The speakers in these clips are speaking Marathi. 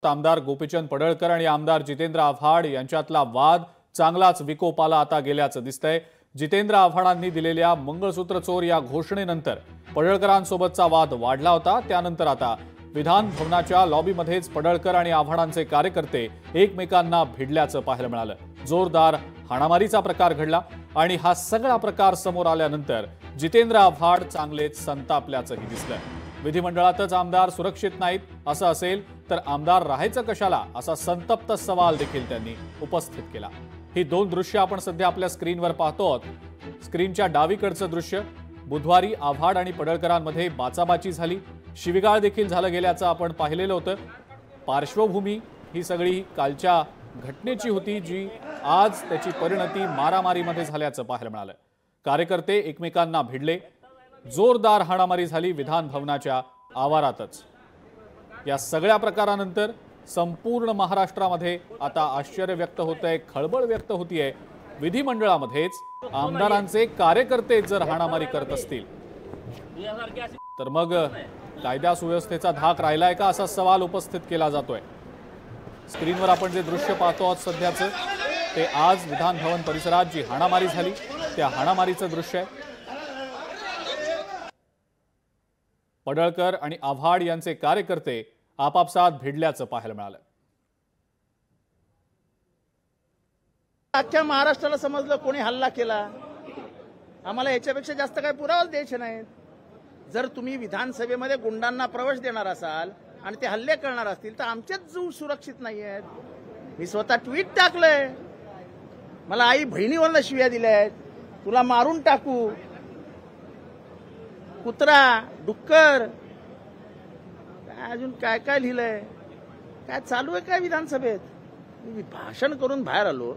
आमदार गोपीचंद पडळकर आणि आमदार जितेंद्र आव्हाड यांच्यातला वाद चांगलाच विकोपाला आता गेल्याचं दिसतंय। जितेंद्र आव्हाडांनी दिलेल्या मंगळसूत्र चोर या घोषणेनंतर पडळकरांसोबतचा वाद वाढला होता। त्यानंतर आता विधान भवनाच्या लॉबीमध्येच पडळकर आणि आव्हाडांचे कार्यकर्ते एकमेकांना भिडल्याचं पाहायला मिळालं। जोरदार हाणामारीचा प्रकार घडला आणि हा सगळा प्रकार समोर आल्यानंतर जितेंद्र आव्हाड चांगलेच संतापल्याचंही दिसलं। विधिमंडळातच आमदार सुरक्षित नाहीत असं असेल तर आमदार राहायचं कशाला असा संतप्त सवाल देखील त्यांनी उपस्थित केला। ही दोन दृश्य आपण सध्या आपल्या स्क्रीनवर पाहतो आहोत। स्क्रीनच्या डावीकडचं दृश्य, बुधवारी आव्हाड आणि पडळकरांमध्ये बाचाबाची झाली, शिवीगाळ देखील झालं गेल्याचं आपण पाहिलेलं होतं। पार्श्वभूमी ही सगळी कालच्या घटनेची होती जी आज त्याची परिणती मारामारीमध्ये झाल्याचं पाहायला मिळालं। कार्यकर्ते एकमेकांना भिडले, जोरदार हाणामारी झाली विधान भवनाच्या आवारातच। या सगळ्या प्रकारानंतर संपूर्ण महाराष्ट्रामध्ये आता आश्चर्य व्यक्त होतंय, खळबळ व्यक्त होतीये। विधिमंडळामध्येच आमदारांचे कार्यकर्ते जर हाणामारी करत असतील तर मग कायदा सुव्यवस्थेचा धाक राहिलाय का असा सवाल उपस्थित केला जातोय। स्क्रीनवर आपण जे दृश्य पाहतो आहोत सध्याचं ते आज विधान भवन परिसरात जी हाणामारी झाली त्या हाणामारीचं दृश्य आहे। पडळकर आणि आव्हाड यांचे कार्यकर्ते आपापसात भिडल्याचं पाहायला मिळालं। अख्ख्या महाराष्ट्राला समजलं कोणी हल्ला केला। आम्हाला याच्यापेक्षा जास्त काही पुरावा द्यायचे नाहीत। जर तुम्ही विधानसभेमध्ये गुंडांना प्रवेश देणार असाल आणि ते हल्ले करणार असतील तर आमचेच जीव सुरक्षित नाही आहेत। मी स्वतः ट्विट टाकलंय, मला आई बहिणीवरनं शिव्या दिल्या आहेत, तुला मारून टाकू, कुत्रा, डुक्कर, काय अजून काय काय लिहिलंय, काय चालू आहे काय विधानसभेत। मी भाषण करून बाहेर आलो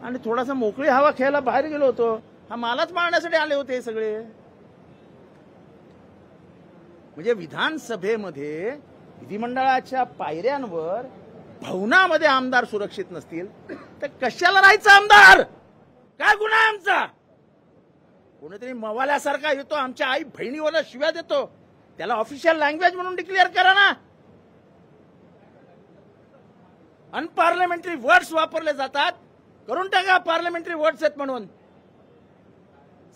आणि थोडासा मोकळी हवा खेळायला बाहेर गेलो होतो, हा मलाच मारण्यासाठी आले होते सगळे। म्हणजे विधानसभेमध्ये विधिमंडळाच्या पायऱ्यांवर भवनामध्ये आमदार सुरक्षित नसतील तर कशाला राहायचं आमदार? काय गुन्हा आहे आमचा? कोणीतरी मवाल्यासारखा येतो आमच्या आई बहिणीवर शिव्या देतो, त्याला ऑफिशियल लँग्वेज म्हणून डिक्लेअर करा ना। अनपार्लमेंटरी वर्ड्स वापरले जातात, करून टाका पार्लमेंटरी वर्ड्स आहेत म्हणून।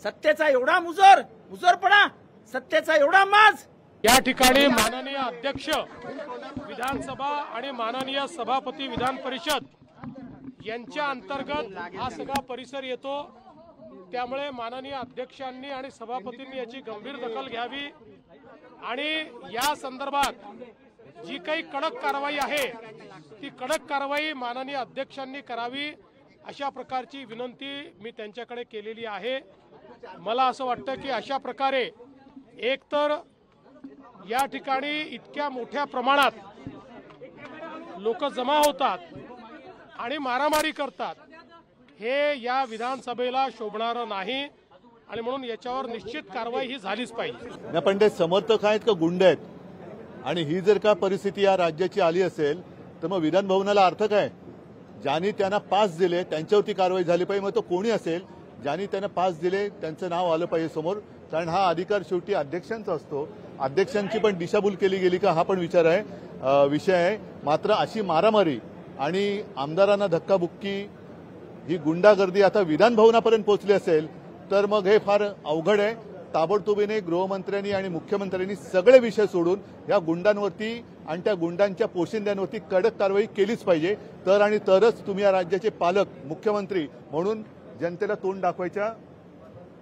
सत्तेचा एवढा मुजोरपणा, सत्तेचा एवढा माज। या ठिकाणी माननीय अध्यक्ष विधानसभा आणि माननीय सभापती विधान परिषद यांच्या अंतर्गत हा सगळा परिसर येतो, त्यामुळे माननीय अध्यक्षांनी आणि सभापतींनी याची गंभीर दखल घ्यावी आणि या संदर्भात जी काही कडक कारवाई आहे ती कडक कारवाई माननीय अध्यक्षांनी करावी अशा प्रकारची विनंती मी त्यांच्याकडे केलेली आहे। मला असं वाटतं की अशा प्रकारे एकतर या ठिकाणी इतक्या मोठ्या प्रमाणात लोक जमा होतात आणि मारामारी करतात, हे या विधानसभेला शोभणारं नाही आणि म्हणून याच्यावर निश्चित कारवाई ही झालीच पाहिजे। पण ते समर्थक आहेत का गुंड आहेत? आणि ही जर का परिस्थिती या राज्याची आली असेल तर मग विधान भवनाला अर्थ काय? ज्यांनी त्यांना पास दिले त्यांच्यावरती कारवाई झाली पाहिजे। मग तो कोणी असेल, ज्यांनी त्यांना पास दिले त्यांचं नाव आलं पाहिजे समोर, कारण हा अधिकार शेवटी अध्यक्षांचा असतो। अध्यक्षांची पण दिशाभूल केली गेली का हा पण विषय आहे। मात्र अशी मारामारी आणि आमदारांना धक्काबुक्की, ही गुंडागर्दी आता विधान भवनापर्यंत पोहोचली असेल तर मग हे फार अवघड आहे। ताबडतोबीने गृहमंत्र्यांनी आणि मुख्यमंत्र्यांनी सगळे विषय सोडून या गुंडांवरती आणि त्या गुंडांच्या पोशिंद्यांवरती कडक कारवाई केलीच पाहिजे। तरच तुम्ही या राज्याचे पालक मुख्यमंत्री म्हणून जनतेला तोंड दाखवायच्या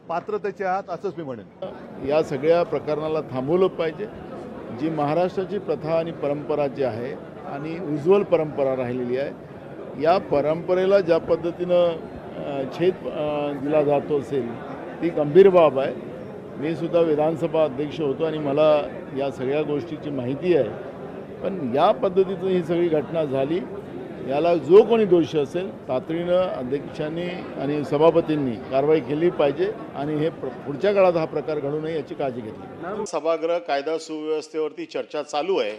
पात्रतेचे आहात असंच मी म्हणेन। या सगळ्या प्रकरणाला थांबवलं पाहिजे। जी महाराष्ट्राची प्रथा आणि परंपरा जी आहे आणि उज्ज्वल परंपरा राहिलेली आहे, या परंपरेला ज्या पद्धतीनं छेद दिला जातो असेल ती गंभीर बाब आहे। मी सुद्धा विधानसभा अध्यक्ष होतो आणि मला या सगळ्या गोष्टीची माहिती आहे, पण या पद्धतीचं ही सगळी घटना झाली, याला जो कोणी दोषी असेल तातडीनं अध्यक्षांनी आणि सभापतींनी कारवाई केली पाहिजे आणि हे पुढच्या काळात हा प्रकार घडू नये याची काळजी घेतली। सभागृह कायदा सुव्यवस्थेवरती चर्चा चालू आहे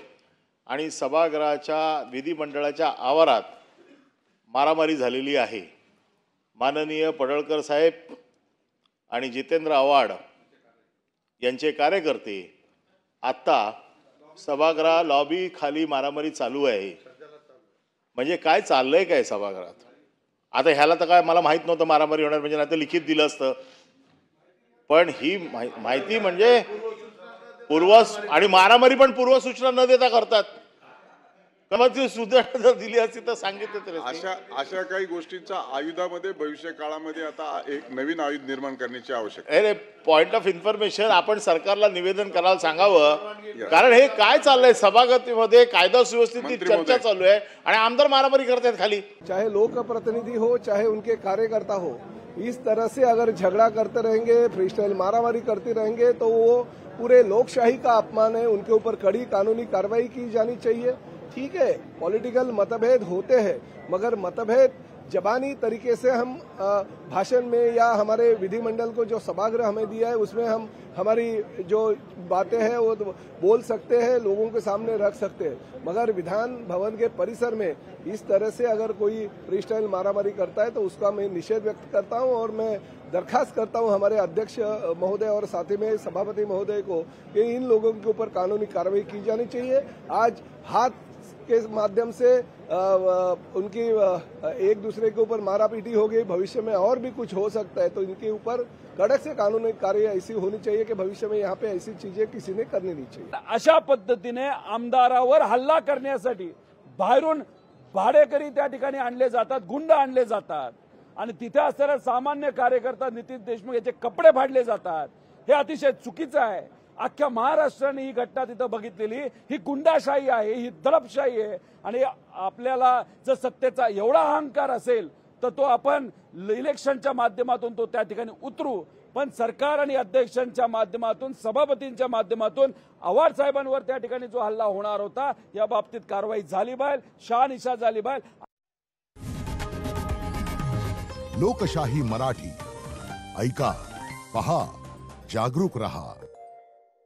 आणि सभागृहाच्या विधिमंडळाच्या आवारात मारामारी झालेली आहे। माननीय पडळकर साहेब आणि जितेंद्र आव्हाड यांचे कार्यकर्ते आता सभागृह लॉबी खाली मारामारी चालू आहे. म्हणजे काय चाललंय काय सभागृहात? आता ह्याला तर काय मला माहित नव्हतं मारामारी होणार म्हणजे, नाही तर लिखित दिलं असतं. पण ही माहिती म्हणजे आणि मारामारी पण पूर्वसूचना न देता करतात. मग ती सुधारणा जर दिली असती तर सांगितलं तरी. अशा काही गोष्टींचा आयुधामध्ये भविष्य काळामध्ये आता एक नवीन आयुध निर्माण करण्याची आवश्यकता. अरे पॉइंट ऑफ इन्फॉर्मेशन आपण सरकारला निवेदन करायला सांगावं. कारण हे काय चाललंय सभागृहामध्ये कायदा सुव्यवस्थेची चर्चा चालू आहे आणि आमदार मारामारी करतात खाली. चाहे लोकप्रतिनिधि हो चाहे उनके कार्यकर्ता हो, इस तरह से अगर झगड़ा करते रहेंगे, फ्रीस्टाइल मारामारी करते रहेंगे तो वो पूरे लोकशाही का अपमान है. उनके ऊपर कड़ी कानूनी कार्रवाई की जानी चाहिए. ठीक है, पॉलिटिकल मतभेद होते हैं, मगर मतभेद जबानी तरीके से हम भाषण में या हमारे विधिमंडल को जो सभागृह हमें दिया है उसमें हम हमारी जो बातें हैं वो बोल सकते हैं, लोगों के सामने रख सकते हैं. मगर विधान भवन के परिसर में इस तरह से अगर कोई फ्रीस्टाइल मारामारी करता है तो उसका मैं निषेध व्यक्त करता हूं और मैं दरखास्त करता हूं हमारे अध्यक्ष महोदय और साथ ही में सभापति महोदय को कि इन लोगों के ऊपर कानूनी कार्रवाई की जानी चाहिए. आज हाथ के माध्यम से उनकी एक दूसरे के ऊपर मारापीटी हो गई, भविष्य में और भी कुछ हो सकता है. तो इनके ऊपर कडक से कानूनी कार्रवाई ऐसी होनी चाहिए कि भविष्य में यहाँ पे ऐसी चीजें किसी ने करनी नहीं चाहिए. अशा पद्धतीने आमदारावर हल्ला करण्यासाठी बाहेरून भाडेकरी त्या ठिकाणी आणले जातात, गुंड आणले जातात आणि तिथे असणारे सामान्य कार्यकर्ता नितीन देशमुख याचे कपडे फाडले जातात. हे अतिशय चुकीचं आहे. अख्ख्या महाराष्ट्राने ही घटना तिथं बघितलेली. ही गुंडाशाही आहे, ही दडपशाही आहे आणि आपल्याला जर सत्तेचा एवढा अहंकार असेल तर तो आपण इलेक्शनच्या माध्यमातून तो त्या ठिकाणी उतरू. पण सरकार आणि अध्यक्षांच्या माध्यमातून, सभापतींच्या माध्यमातून आव्हाड साहेबांवर त्या ठिकाणी जो हल्ला होणार होता या बाबतीत कारवाई झाली पाहिजे, शहानिशा झाली पाहिजे. लोकशाही मराठी ऐका, पहा, जागरूक रहा.